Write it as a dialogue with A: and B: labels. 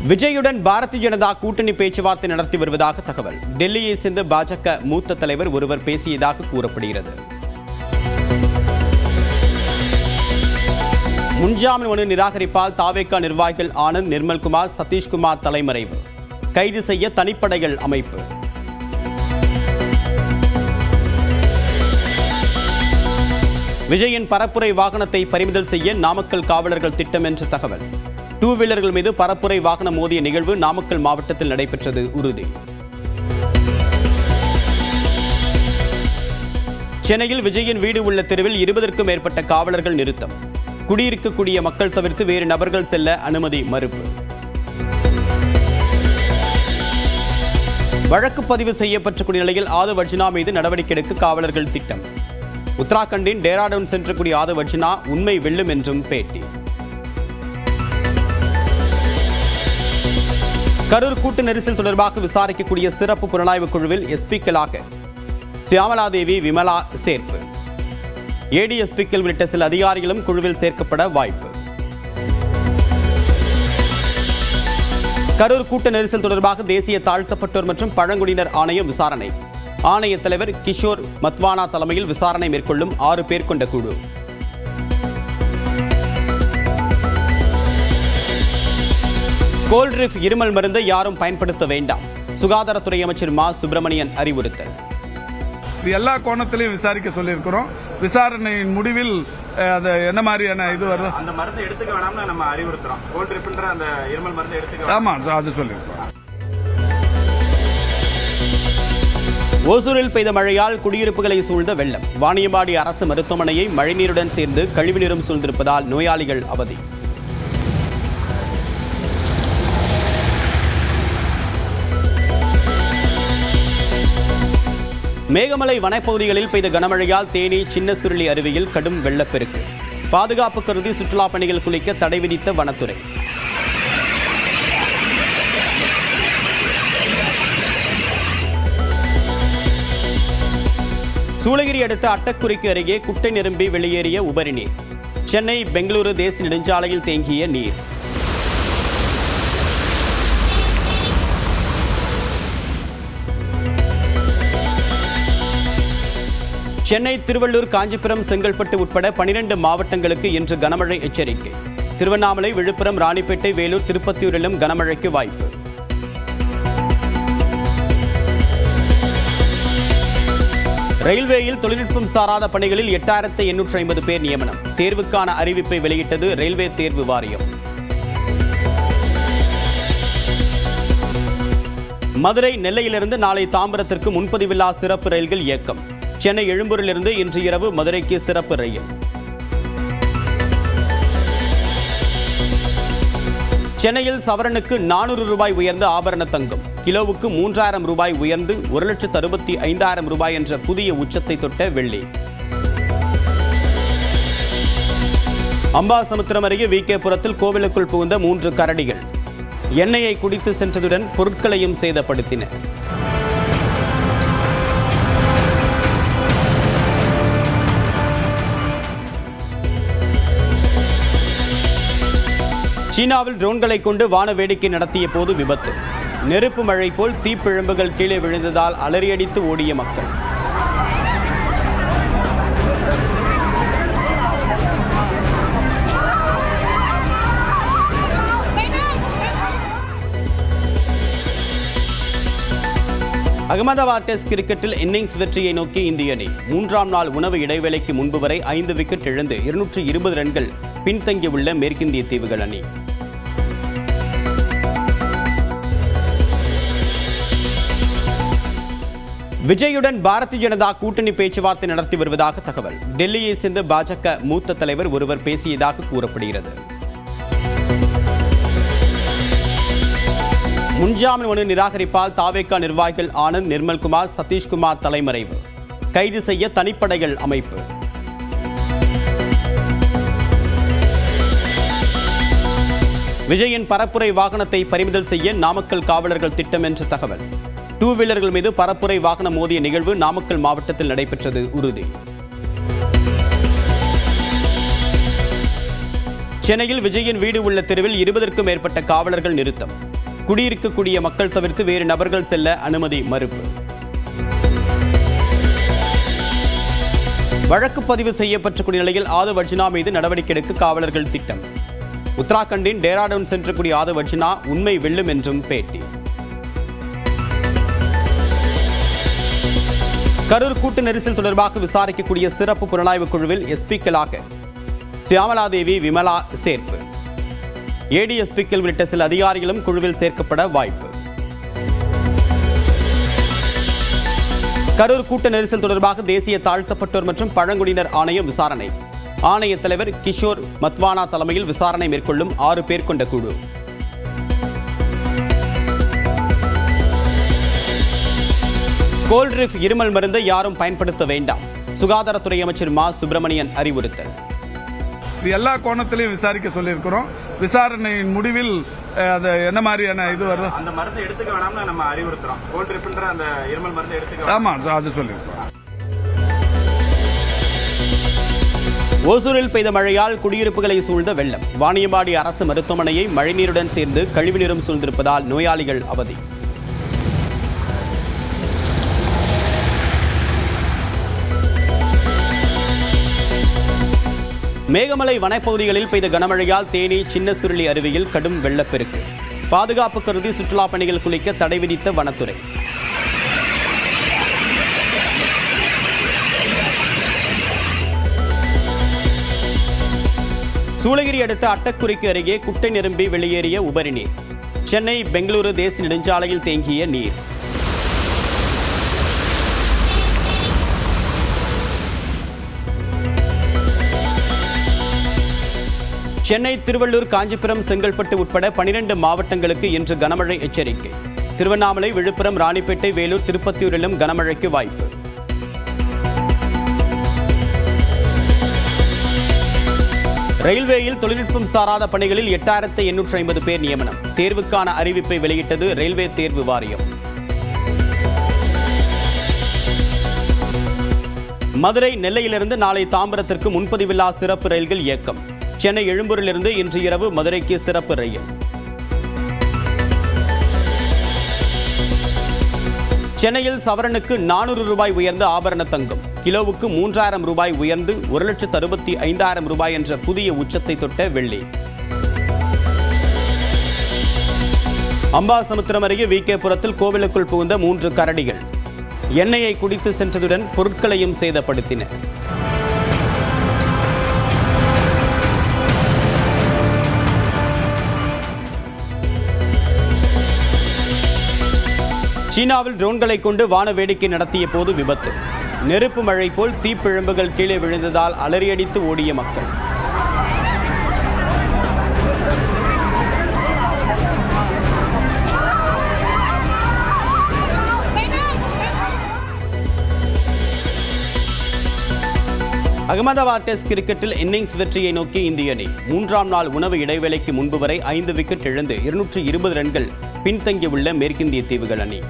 A: விஜயுடன் பாரதிய ஜனதா கூட்டணி பேச்சுவார்த்தை நடத்தி வருவதாக தகவல். டெல்லியை சேர்ந்த பாஜக மூத்த தலைவர் ஒருவர் பேசியதாக கூறப்படுகிறது. முன்ஜாமீன் மனு நிராகரிப்பால் தாவேகா நிர்வாகிகள் ஆனந்த், நிர்மல்குமார், சதீஷ்குமார் தலைமறைவு. கைது செய்ய தனிப்படைகள் அமைப்பு. விஜயின் பரப்புரை வாகனத்தை பறிமுதல் செய்ய நாமக்கல் காவலர்கள் திட்டம் என்ற தகவல். டூ வீலர்கள் மீது பரப்புரை வாகனம் மோதிய நிகழ்வு நாமக்கல் மாவட்டத்தில் நடைபெற்றது உறுதி. சென்னையில் விஜயின் வீடு உள்ள தெருவில் 20க்கும் மேற்பட்ட காவலர்கள் நிறுத்தம். குடியிருக்கக்கூடிய மக்கள் தவிர்த்து வேறு நபர்கள் செல்ல அனுமதி மறுப்பு. வழக்கு பதிவு செய்யப்பட்ட நிலையில் ஆதவ் அர்ஜுனா மீது நடவடிக்கை எடுக்க காவலர்கள் திட்டம். உத்தராகண்டின் டேராடூன் சென்றக்கூடிய ஆதவ் அர்ஜுனா உண்மை வெல்லும் என்றும் பேட்டி. கரூர் கூட்ட நெரிசல் தொடர்பாக விசாரிக்கக்கூடிய சிறப்பு புலனாய்வு குழுவில் எஸ்பிக்களாக சியாமலாதேவி, விமலா சேர்ப்பு. ஏடிஎஸ்பிக்கள் உள்ளிட்ட சில அதிகாரிகளும் குழுவில் சேர்க்கப்பட வாய்ப்பு. கரூர் கூட்ட நெரிசல் தொடர்பாக தேசிய தாழ்த்தப்பட்டோர் மற்றும் பழங்குடியினர் ஆணையம் விசாரணை. ஆணைய தலைவர் கிஷோர் மத்வானா தலைமையில் விசாரணை மேற்கொள்ளும் 6 பேர் கொண்ட குழு. கோல்ட்ரிப் இருமல் மருந்தை யாரும் பயன்படுத்த வேண்டாம். சுகாதாரத்துறை அமைச்சர் மா சுப்பிரமணியன் அறிவுறுத்தல்.
B: எல்லா கோணத்திலையும் விசாரிக்க சொல்லியிருக்கிறோம். விசாரணையின் முடிவில் என்ன மாதிரியான இது வருது
C: அந்த மருந்தை எடுத்துக்க வேணாம்னு நம்ம அறிவுறுத்துறோம். கோல்ட்ரிப்ன்ற அந்த இருமல் மருந்தை எடுத்துக்க.
B: ஆமா, அது சொல்லியிருக்கிறோம்.
A: ஓசூரில் பெய்த மழையால் குடியிருப்புகளை சூழ்ந்த வெள்ளம். வாணியம்பாடி அரசு மருத்துவமனையை மழைநீருடன் சேர்ந்து கழிவுநீரும் சூழ்ந்திருப்பதால் நோயாளிகள் அவதி. மேகமலை வனப்பகுதிகளில் பெய்த கனமழையால் தேனி சின்ன சுருளி அருவியில் கடும் வெள்ளப்பெருக்கு. பாதுகாப்பு கருதி சுற்றுலா பயணிகள் குளிக்க தடை விதித்த வனத்துறை. சூளகிரி அடுத்த அட்டக்குறிக்கு அருகே குட்டை நிரம்பி வெளியேறிய உபரி நீர். சென்னை பெங்களூரு தேசிய நெடுஞ்சாலையில் தேங்கிய நீர். சென்னை, திருவள்ளூர், காஞ்சிபுரம், செங்கல்பட்டு உட்பட 12 மாவட்டங்களுக்கு இன்று கனமழை எச்சரிக்கை. திருவண்ணாமலை, விழுப்புரம், ராணிப்பேட்டை, வேலூர், திருப்பத்தூரிலும் கனமழைக்கு வாய்ப்பு. ரயில்வேயில் தொழில்நுட்பம் சாராத பணிகளில் 8850 பேர் நியமனம். தேர்வுக்கான அறிவிப்பை வெளியிட்டது ரயில்வே தேர்வு வாரியம். மதுரை, நெல்லையிலிருந்து நாளை தாம்பரத்திற்கு முன்பதிவில்லா சிறப்பு ரயில்கள் இயக்கம். சென்னை எழும்பூரிலிருந்து இன்று இரவு மதுரைக்கு சிறப்பு ரயில். சென்னையில் சவரனுக்கு 400 ரூபாய் உயர்ந்த ஆபரண தங்கம். கிலோவுக்கு 3000 ரூபாய் உயர்ந்து 1,65,000 ரூபாய் என்ற புதிய உச்சத்தை தொட்ட வெள்ளி. அம்பாசமுத்திரம் அருகே விகேபுரத்தில் கோவிலுக்குள் புகுந்த 3 கரடிகள் எண்ணெயை குடித்து சென்றதுடன் பொருட்களையும் சேதப்படுத்தின. சீனாவில் ட்ரோன்களை கொண்டு வான வேடிக்கை நடத்திய போது விபத்து. நெருப்பு மழை போல் தீப்பிழம்புகள் கீழே விழுந்ததால் அலறியடித்து ஓடிய மக்கள். அகமதாபாத் டெஸ்ட் கிரிக்கெட்டில் இன்னிங்ஸ் வெற்றியை நோக்கி இந்திய அணி. 3ஆம் நாள் உணவு இடைவேளைக்கு முன்பு வரை 5 விக்கெட் இழந்து 220 ரன்கள் பின்தங்கியுள்ள மேற்கிந்திய தீவுகள் அணி. விஜயுடன் பாரதிய ஜனதா கூட்டணி பேச்சுவார்த்தை நடத்தி வருவதாக தகவல். டெல்லியை சேர்ந்த பாஜக மூத்த தலைவர் ஒருவர் பேசியதாக கூறப்படுகிறது. முன்ஜாமீன் மனு நிராகரிப்பால் தாவேகா நிர்வாகிகள் ஆனந்த், நிர்மல்குமார், சதீஷ்குமார் தலைமறைவு. கைது செய்ய தனிப்படைகள் அமைப்பு. விஜயின் பரப்புரை வாகனத்தை பறிமுதல் செய்ய நாமக்கல் காவலர்கள் திட்டம் என்ற தகவல். டூ வீலர்கள் மீது பரப்புரை வாகனம் மோதிய நிகழ்வு நாமக்கல் மாவட்டத்தில் நடைபெற்றது உறுதி. சென்னையில் விஜயின் வீடு உள்ள தெருவில் 20க்கும் மேற்பட்ட காவலர்கள் நிறுத்தம். குடியிருக்கக்கூடிய மக்கள் தவிர்த்து வேறு நபர்கள் செல்ல அனுமதி மறுப்பு. வழக்கு பதிவு செய்யப்பட்ட நிலையில் ஆதவ் அர்ஜுனா மீது நடவடிக்கை எடுக்க காவலர்கள் திட்டம். உத்தராகண்டின் டேராடூன் சென்றக்கூடிய ஆதவ் அர்ஜுனா உண்மை வெல்லும் என்றும் பேட்டி. கரூர் கூட்ட நெரிசல் தொடர்பாக விசாரிக்கக்கூடிய சிறப்பு புலனாய்வு குழுவில் எஸ்பிக்களாக சியாமலாதேவி விமலா சேர்ப்பு. ஏடிஎஸ்பிக்கள் உள்ளிட்ட சில அதிகாரிகளும் குழுவில் சேர்க்கப்பட வாய்ப்பு. கரூர் கூட்ட நெரிசல் தொடர்பாக தேசிய தாழ்த்தப்பட்டோர் மற்றும் பழங்குடியினர் ஆணையம் விசாரணை. ஆணைய தலைவர் கிஷோர் மத்வானா தலைமையில் விசாரணை மேற்கொள்ளும் 6 பேர் கொண்ட குழு. கோல்ட்ரிப் இருமல் மருந்தை யாரும் பயன்படுத்த வேண்டாம். சுகாதாரத்துறை அமைச்சர் மா சுப்பிரமணியன் அறிவுறுத்தல்.
B: இது எல்லா கோணத்திலையும் விசாரிக்க சொல்லியிருக்கிறோம். விசாரணையின் முடிவில் அது என்ன மாதிரியான இது வருது
C: அந்த மருந்தை எடுத்துக்க வேணாம்னு நம்ம அறிவுறுத்துறோம். கோல்ட்ரிப்ன்ற அந்த இருமல் மருந்தை எடுத்துக்க.
B: ஆமா, அது சொல்லியிருக்கிறோம்.
A: ஓசூரில் பெய்த மழையால் குடியிருப்புகளை சூழ்ந்த வெள்ளம். வாணியம்பாடி அரசு மருத்துவமனையை மழைநீருடன் சேர்ந்து கழிவுநீரும் சூழ்ந்திருப்பதால் நோயாளிகள் அவதி. மேகமலை வனப்பகுதிகளில் பெய்த கனமழையால் தேனி சின்ன சுருளி அருவியில் கடும் வெள்ளப்பெருக்கு. பாதுகாப்பு கருதி சுற்றுலா பயணிகள் குளிக்க தடை விதித்த வனத்துறை. சூளகிரி அடுத்த அட்டக்குறிக்கு அருகே குட்டை நிரம்பி வெளியேறிய உபரி நீர். சென்னை பெங்களூரு தேசிய நெடுஞ்சாலையில் தேங்கிய நீர். சென்னை, திருவள்ளூர், காஞ்சிபுரம், செங்கல்பட்டு உட்பட 12 மாவட்டங்களுக்கு இன்று கனமழை எச்சரிக்கை. திருவண்ணாமலை, விழுப்புரம், ராணிப்பேட்டை, வேலூர், திருப்பத்தூரிலும் கனமழைக்கு வாய்ப்பு. ரயில்வேயில் தொழில்நுட்பம் சாராத பணிகளில் 8850 பேர் நியமனம். தேர்வுக்கான அறிவிப்பை வெளியிட்டது ரயில்வே தேர்வு வாரியம். மதுரை, நெல்லையிலிருந்து நாளை தாம்பரத்திற்கு முன்பதிவில்லா சிறப்பு ரயில்கள் இயக்கம். சென்னை எழும்பூரிலிருந்து இன்று இரவு மதுரைக்கு சிறப்பு ரயில். சென்னையில் சவரனுக்கு 400 ரூபாய் உயர்ந்த ஆபரண தங்கம். கிலோவுக்கு 3000 ரூபாய் உயர்ந்து 1,65,000 ரூபாய் என்ற புதிய உச்சத்தை தொட்ட வெள்ளி. அம்பாசமுத்திரம் அருகே விகேபுரத்தில் கோவிலுக்குள் புகுந்த 3 கரடிகள் எண்ணெயை குடித்து சென்றதுடன் பொருட்களையும் சேதப்படுத்தின. சீனாவில் ட்ரோன்களை கொண்டு வான வேடிக்கை நடத்திய போது விபத்து. நெருப்பு மழை போல் தீப்பிழம்புகள் கீழே விழுந்ததால் அலறியடித்து ஓடிய மக்கள். அகமதாபாத் டெஸ்ட் கிரிக்கெட்டில் இன்னிங்ஸ் வெற்றியை நோக்கி இந்திய அணி. 3ஆம் நாள் உணவு இடைவேளைக்கு முன்பு வரை 5 விக்கெட் இழந்து 220 ரன்கள் பின்தங்கியுள்ள மேற்கிந்திய தீவுகள் அணி.